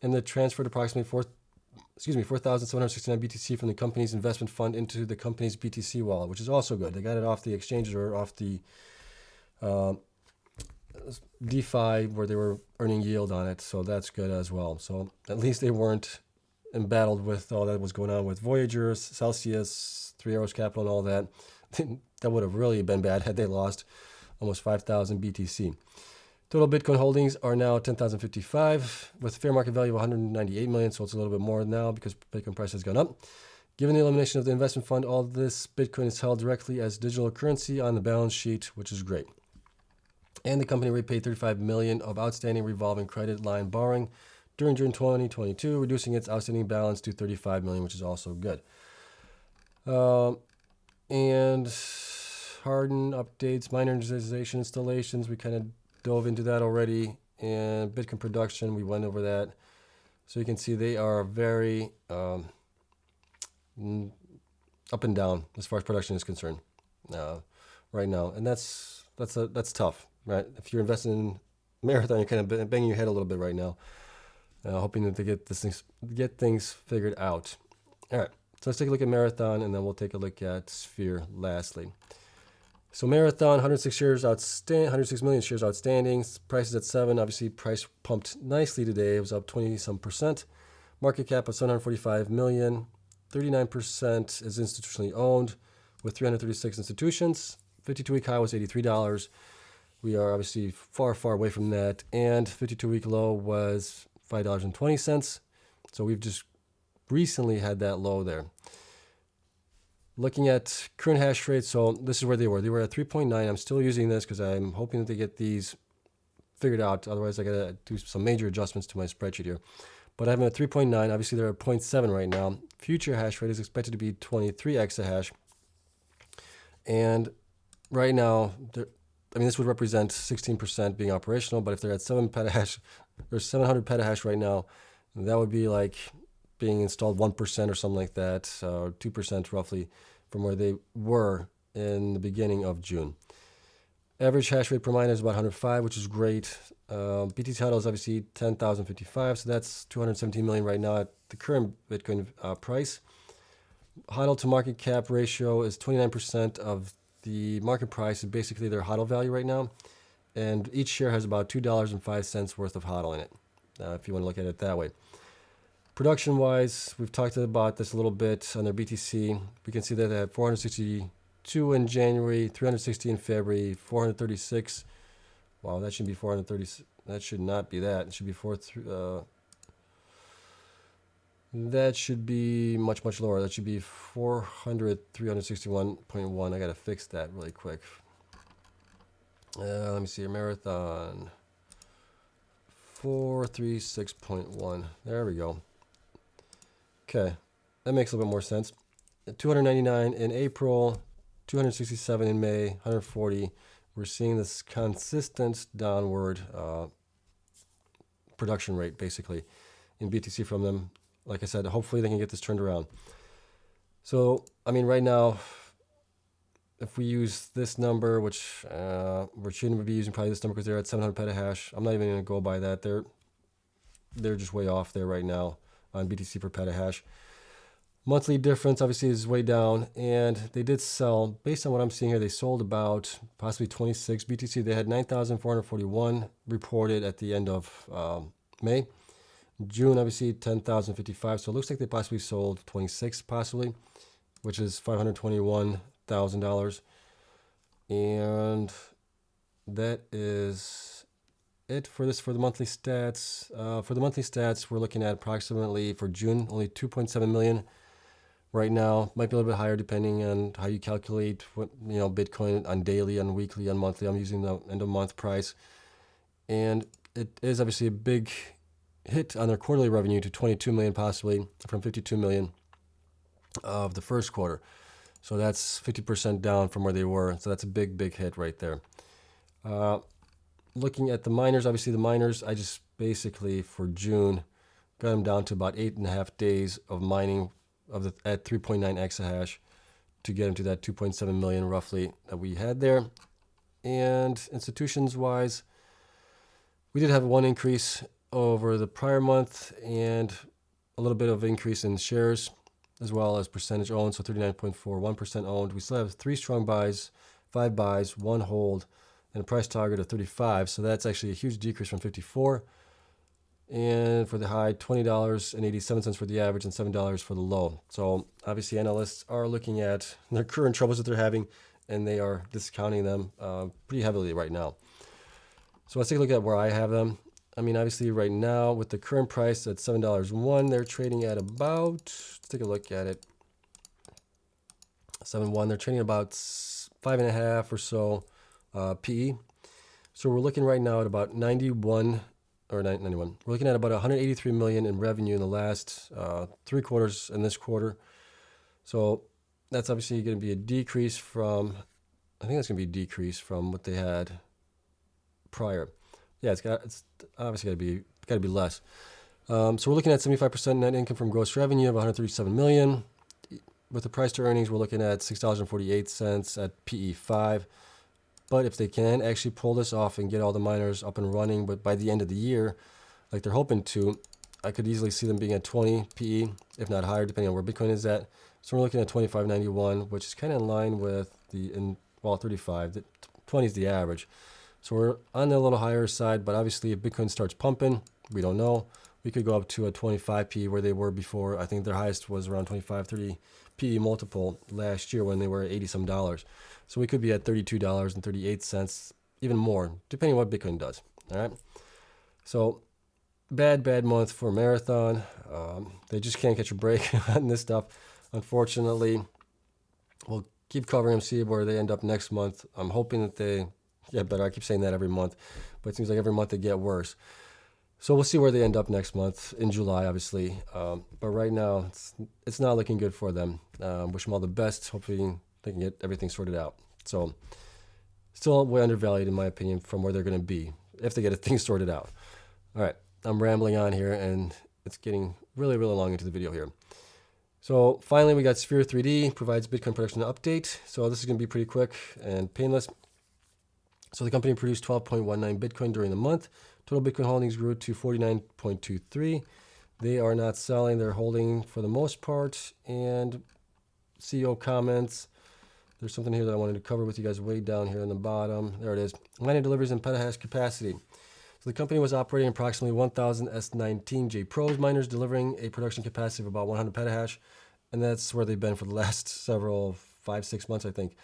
and they transferred approximately 4,769 BTC from the company's investment fund into the company's BTC wallet, which is also good. They got it off the exchanges or off the DeFi where they were earning yield on it, so that's good as well. So at least they weren't embattled with all that was going on with Voyager, Celsius, Three Arrows Capital, and all that. That would have really been bad had they lost almost 5,000 BTC. Total Bitcoin holdings are now 10,055 with a fair market value of 198 million, so it's a little bit more now because Bitcoin price has gone up. Given the elimination of the investment fund, all this Bitcoin is held directly as digital currency on the balance sheet, which is great. And the company repaid 35 million of outstanding revolving credit line borrowing during June 2022, reducing its outstanding balance to 35 million, which is also good. And harden updates, minorization installations, we kind of dove into that already. And Bitcoin production, we went over that. So you can see they are very up and down as far as production is concerned right now. And that's tough, right? If you're investing in Marathon, you're kind of banging your head a little bit right now, hoping that they get things figured out. All right. So let's take a look at Marathon, and then we'll take a look at Sphere lastly. So Marathon, 106 million shares outstanding. Price is at 7. Obviously, price pumped nicely today. It was up 20-some%. Market cap of 745 million. 39% is institutionally owned with 336 institutions. 52-week high was $83. We are obviously far, far away from that. And 52-week low was $5.20. So we've just recently had that low there. Looking at current hash rate, so this is where they were. They were at 3.9. I'm still using this because I'm hoping that they get these figured out. Otherwise, I got to do some major adjustments to my spreadsheet here. But I have them at 3.9. Obviously, they're at 0.7 right now. Future hash rate is expected to be 23 exahash. And right now, I mean, this would represent 16% being operational, but if they're at 7 petahash, there's 700 petahash right now, that would be like being installed 1% or something like that, or 2% roughly from where they were in the beginning of June. Average hash rate per miner is about 105, which is great. BTC HODL is obviously 10,055, so that's 217 million right now at the current Bitcoin price. HODL to market cap ratio is 29% of the market price, is basically their HODL value right now. And each share has about $2.05 worth of HODL in it, if you want to look at it that way. Production wise, we've talked about this a little bit on their BTC. We can see that they had 462 in January, 360 in February, 436. Wow, that should be 430. That should not be that. It should be that should be much, much lower. That should be 361.1. I got to fix that really quick. Let me see here. Marathon 436.1. There we go. Okay, that makes a little bit more sense. 299 in April, 267 in May, 140. We're seeing this consistent downward production rate, basically, in BTC from them. Like I said, hopefully they can get this turned around. So, I mean, right now, if we use this number, which we shouldn't be using probably this number because they're at 700 petahash. I'm not even going to go by that. They're just way off there right now on BTC per petahash. Monthly difference obviously is way down, and they did sell, based on what I'm seeing here, they sold about possibly 26 BTC. They had 9,441 reported at the end of May. June, obviously, 10,055. So it looks like they possibly sold 26, possibly, which is $521,000. And that is it for this, for the monthly stats. For the monthly stats, we're looking at approximately, for June, only 2.7 million right now. Might be a little bit higher depending on how you calculate what, Bitcoin on daily, on weekly, on monthly. I'm using the end of month price. And it is obviously a big hit on their quarterly revenue to 22 million, possibly from 52 million of the first quarter. So that's 50% down from where they were. So that's a big, big hit right there. Looking at the miners, obviously the miners, I just basically for June got them down to about 8.5 days of mining at 3.9 exahash to get them to that 2.7 million roughly that we had there. And institutions wise, we did have one increase over the prior month and a little bit of increase in shares as well as percentage owned, so 39.41% owned. We still have 3 strong buys, 5 buys, 1 hold, and a price target of 35. So that's actually a huge decrease from 54. And for the high, $20.87 for the average and $7 for the low. So obviously analysts are looking at their current troubles that they're having, and they are discounting them pretty heavily right now. So let's take a look at where I have them. I mean, obviously right now with the current price at $7.01, they're trading at about, let's take a look at it. 7.1, they're trading about 5.5 or so PE. So we're looking right now at about 91. We're looking at about 183 million in revenue in the last 3 quarters in this quarter. So that's obviously going to be a decrease from, I think that's going to be a decrease from what they had prior. Yeah, it's obviously got to be less. So we're looking at 75% net income from gross revenue of 137 million. With the price to earnings, we're looking at $6.48 at PE 5. But if they can actually pull this off and get all the miners up and running, but by the end of the year, like they're hoping to, I could easily see them being at 20 PE, if not higher, depending on where Bitcoin is at. So we're looking at 25.91, which is kind of in line with 35. 20 is the average. So we're on the little higher side, but obviously if Bitcoin starts pumping, we don't know. We could go up to a 25 PE where they were before. I think their highest was around 25, 30 PE multiple last year when they were at $80 some. So we could be at $32.38, even more, depending on what Bitcoin does. All right. So bad month for Marathon. They just can't catch a break on this stuff. Unfortunately, we'll keep covering them, see where they end up next month. I'm hoping that they get better. I keep saying that every month, but it seems like every month they get worse. So we'll see where they end up next month in July, obviously. But right now, it's not looking good for them. Wish them all the best. Hopefully they can get everything sorted out. So Still way undervalued in my opinion from where they're going to be if they get things sorted out. All right, I'm rambling on here and it's getting really, really long into the video here. So finally, we got Sphere 3D provides Bitcoin production update. So this is going to be pretty quick and painless. So the company produced 12.19 Bitcoin during the month. Total Bitcoin holdings grew to 49.23. They are not selling, they're holding for the most part. And CEO comments. There's something here that I wanted to cover with you guys way down here in the bottom. There it is. Mining deliveries and petahash capacity. So the company was operating approximately 1,000 S19J Pros miners, delivering a production capacity of about 100 petahash. And that's where they've been for the last several, 5-6 months, I think.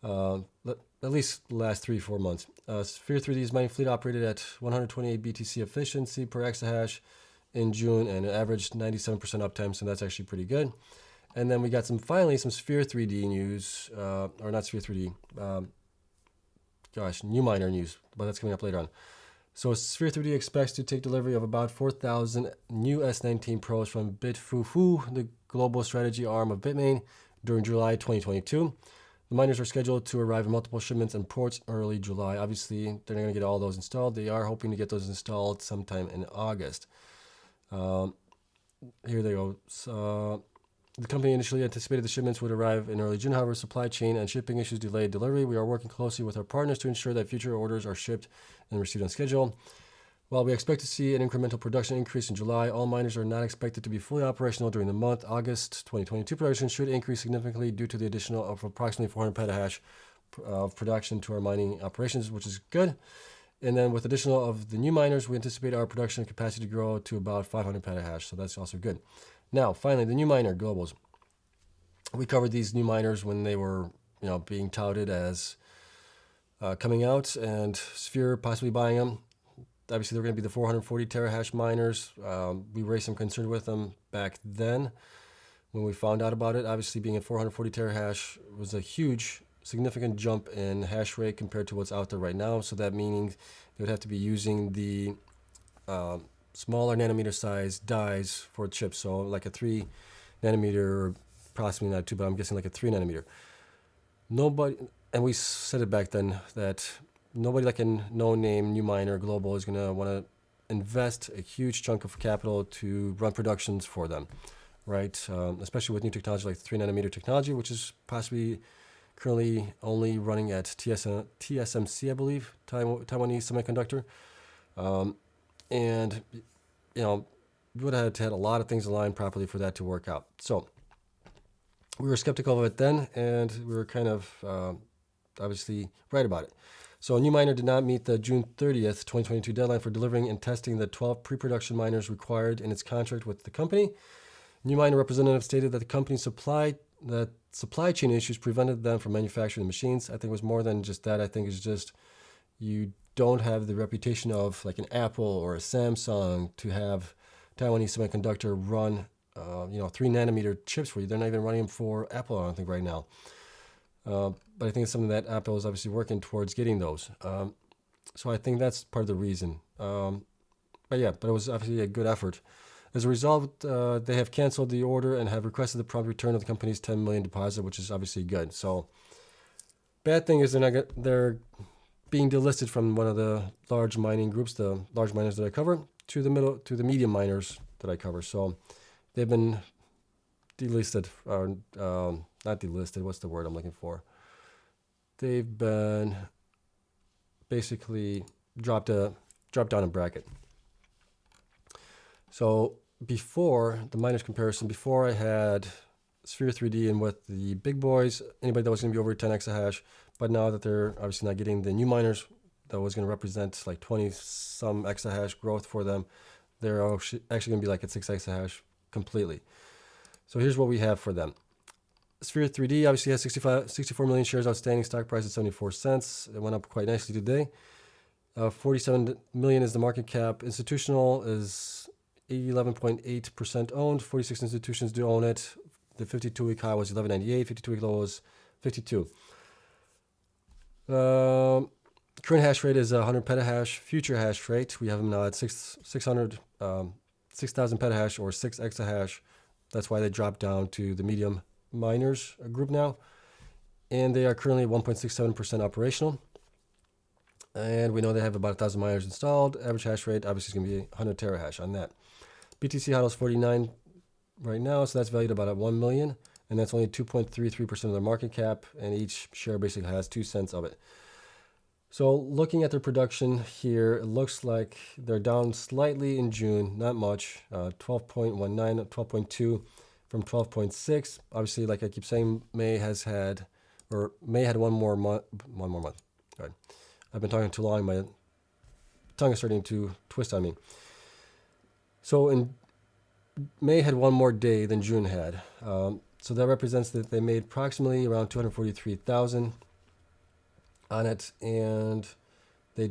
At least the last 3-4 months. Sphere 3D's mining fleet operated at 128 BTC efficiency per exahash in June and averaged 97% uptime, so that's actually pretty good. And then we got finally some Sphere 3D news, or not Sphere 3D, new miner news, but that's coming up later on. So Sphere 3D expects to take delivery of about 4,000 new S19 Pros from BitFuFu, the global strategy arm of Bitmain, during July 2022. The miners are scheduled to arrive in multiple shipments and ports early July. Obviously, they're not going to get all those installed. They are hoping to get those installed sometime in August. Here they go. So, the company initially anticipated the shipments would arrive in early June. However, supply chain and shipping issues delayed delivery. We are working closely with our partners to ensure that future orders are shipped and received on schedule. While we expect to see an incremental production increase in July, all miners are not expected to be fully operational during the month. August 2022 production should increase significantly due to the additional of approximately 400 petahash of production to our mining operations, which is good. And then with additional of the new miners, we anticipate our production capacity to grow to about 500 petahash, so that's also good. Now, finally, the new miner globals. We covered these new miners when they were, being touted as coming out, and Sphere possibly buying them. Obviously, they're going to be the 440 terahash miners. We raised some concern with them back then when we found out about it. Obviously, being at 440 terahash was a huge, significant jump in hash rate compared to what's out there right now. So that meaning they would have to be using the smaller nanometer size dies for chips. So like a 3 nanometer, possibly not 2, but I'm guessing like a 3 nanometer. Nobody, and we said it back then, that nobody like a no-name new miner global is going to want to invest a huge chunk of capital to run productions for them, right? Especially with new technology like 3 nanometer technology, which is possibly currently only running at TSMC, I believe, Taiwanese semiconductor. And, we would have had a lot of things aligned properly for that to work out. So we were skeptical of it then, and we were kind of obviously right about it. So a new miner did not meet the June 30th, 2022 deadline for delivering and testing the 12 pre-production miners required in its contract with the company. New miner representative stated that the company's supply chain issues prevented them from manufacturing the machines. I think it was more than just that. I think it's just you don't have the reputation of like an Apple or a Samsung to have Taiwanese semiconductor run 3 nanometer chips for you. They're not even running them for Apple, I don't think, right now. But I think it's something that Apple is obviously working towards getting those. So I think that's part of the reason. But it was obviously a good effort. As a result, they have canceled the order and have requested the prompt return of the company's $10 million deposit, which is obviously good. So bad thing is they're being delisted from one of the large mining groups, the large miners that I cover, to the medium miners that I cover. So they've been delisted, or not delisted. What's the word I'm looking for? They've been basically dropped down a bracket. So before the miners comparison, before I had Sphere 3D and with the big boys, anybody that was going to be over 10 exahash, but now that they're obviously not getting the new miners that was going to represent like 20 some exahash growth for them, they're actually going to be like at 6 exahash completely. So here's what we have for them. Sphere 3D obviously has 64 million shares outstanding, stock price at 74 cents. It went up quite nicely today. 47 million is the market cap. Institutional is 11.8% owned. 46 institutions do own it. The 52-week high was 11.98. 52-week low was 52. Current hash rate is 100 petahash. Future hash rate, we have them now at 6,000 petahash or 6 exahash. That's why they dropped down to the medium miners group now. And they are currently 1.67% operational. And we know they have about 1,000 miners installed. Average hash rate obviously is going to be 100 terahash on that. BTC hodl is 49 right now, so that's valued about at 1 million, and that's only 2.33% of their market cap, and each share basically has 2 cents of it. So looking at their production here, it looks like they're down slightly in June, not much, 12.19, 12.2 from 12.6. Obviously, like I keep saying, May had one more month. All right. I've been talking too long. My tongue is starting to twist on me. So in May had one more day than June had. So that represents that they made approximately around 243,000 on it, and they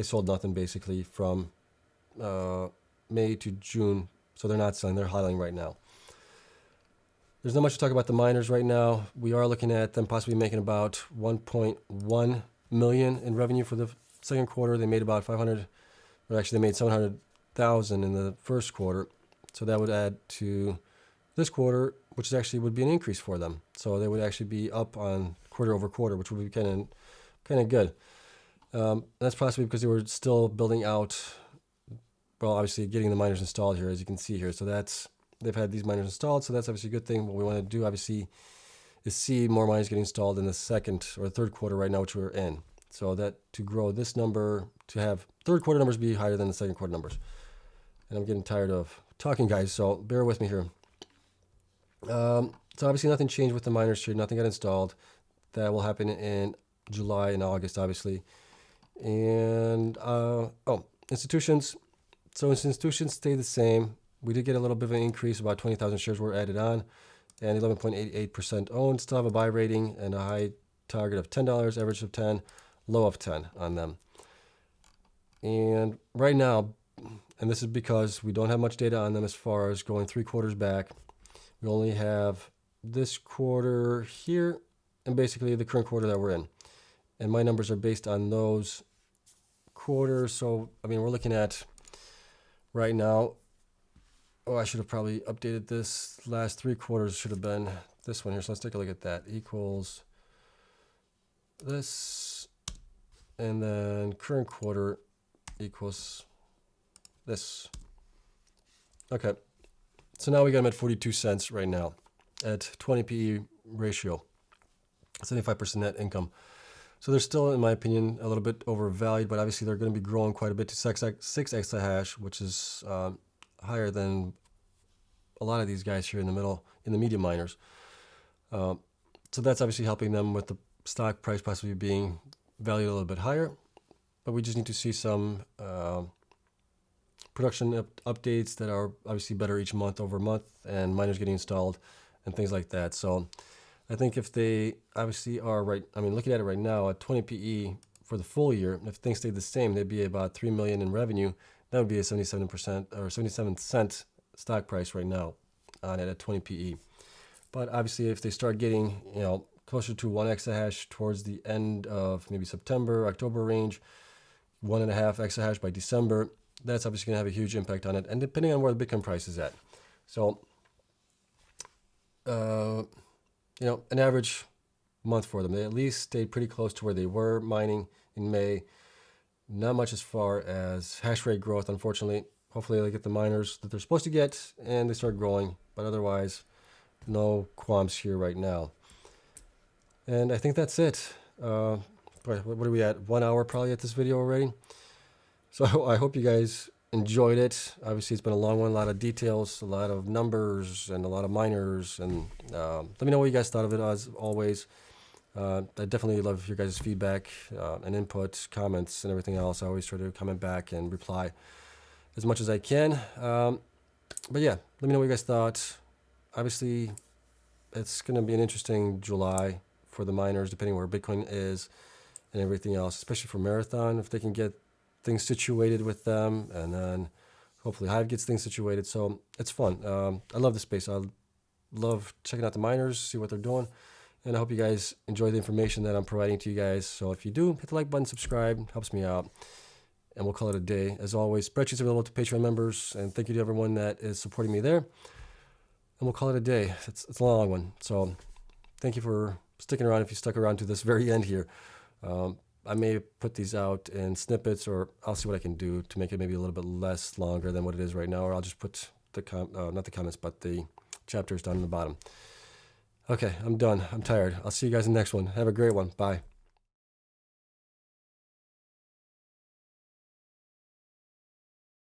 sold nothing basically from May to June. So they're not selling, they're hodling right now. There's not much to talk about the miners right now. We are looking at them possibly making about 1.1 million in revenue for the second quarter. They made about 500, or actually they made 700,000 in the first quarter. So that would add to this quarter, which actually would be an increase for them. So they would actually be up on quarter over quarter, which would be kind of good. That's possibly because they were still building out, well, obviously getting the miners installed here, as you can see here. So they've had these miners installed, so that's obviously a good thing. What we want to do, obviously, is see more miners getting installed in the second or third quarter right now, which we're in. So that to grow this number, to have third quarter numbers be higher than the second quarter numbers. And I'm getting tired of talking, guys, so bear with me here. So obviously nothing changed with the miners here. Nothing got installed. That will happen in July and August, obviously. And, institutions. So institutions stay the same. We did get a little bit of an increase. About 20,000 shares were added on. And 11.88% owned. Still have a buy rating and a high target of $10, average of 10, low of 10 on them. And right now, and this is because we don't have much data on them as far as going 3 quarters back. We only have this quarter here and basically the current quarter that we're in. And my numbers are based on those quarters. So, I mean, we're looking at right now, I should have probably updated this. Last 3 quarters should have been this one here. So let's take a look at that. Equals this. And then current quarter equals this. Okay. So now we got them at 42 cents right now at 20 PE ratio, 75% net income. So they're still, in my opinion, a little bit overvalued, but obviously they're going to be growing quite a bit to 6 exahash, which is higher than a lot of these guys here in the middle, in the medium miners. So that's obviously helping them with the stock price possibly being valued a little bit higher. But we just need to see some production updates that are obviously better each month over month, and miners getting installed and things like that. So I think if they obviously are right, I mean, looking at it right now at 20 PE for the full year, if things stayed the same, they'd be about 3 million in revenue. That would be a 77% or 77-cent stock price right now on it at 20 PE. But obviously, if they start getting, closer to 1 exahash towards the end of maybe September, October range, 1.5 exahash by December, that's obviously going to have a huge impact on it. And depending on where the Bitcoin price is at. So, an average month for them. They at least stayed pretty close to where they were mining in May. Not much as far as hash rate growth, unfortunately. Hopefully they get the miners that they're supposed to get and they start growing. But otherwise, no qualms here right now. And I think that's it. What are we at? 1 hour probably at this video already. So I hope you guys enjoyed it. Obviously, it's been a long one, a lot of details, a lot of numbers, and a lot of miners. And let me know what you guys thought of it, as always. I definitely love your guys' feedback and input, comments, and everything else. I always try to comment back and reply as much as I can. But yeah, let me know what you guys thought. Obviously, it's going to be an interesting July for the miners, depending where Bitcoin is and everything else, especially for Marathon, if they can get things situated with them, and then hopefully Hive gets things situated. So it's fun. I love the space. I love checking out the miners, see what they're doing, and I hope you guys enjoy the information that I'm providing to you guys. So if you do, hit the like button, subscribe, helps me out, and we'll call it a day. As always, spreadsheets are available to Patreon members, and thank you to everyone that is supporting me there. And we'll call it a day. It's a long one. So thank you for sticking around if you stuck around to this very end here. I may put these out in snippets, or I'll see what I can do to make it maybe a little bit less longer than what it is right now, or I'll just put the not the comments, but the chapters down in the bottom. Okay, I'm done. I'm tired. I'll see you guys in the next one. Have a great one. Bye.